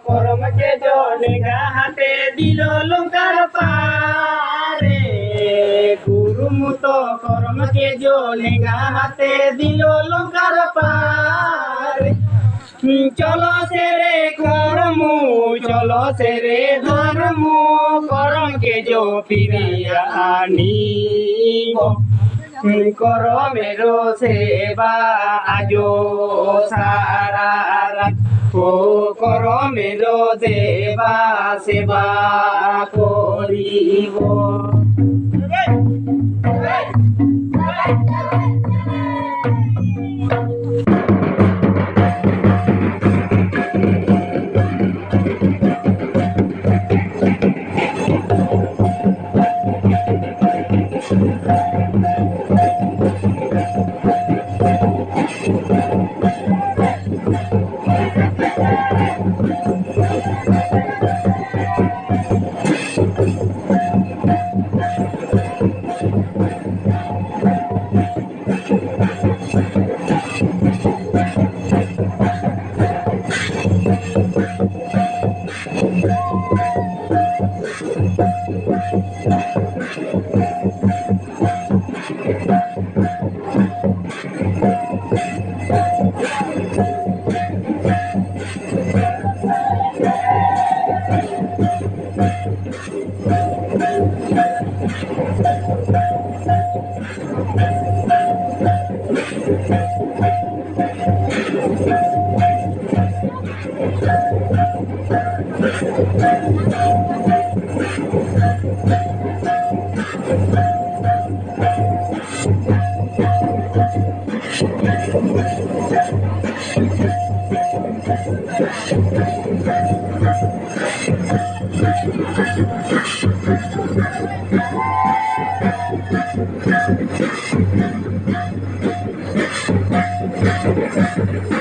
করমকে জনেগা হাতে দিল লঙ্কার পারে গুরুমুত করমকে জনেগা হাতে দিল লঙ্কার পারে চলো সেরে করমু চলো সেরে ধর্মু করমকে জো ফিরিয়া আনিব করমের সেবা আজো সারা রাত ও করমের দেবা সেবা করিব Thank you.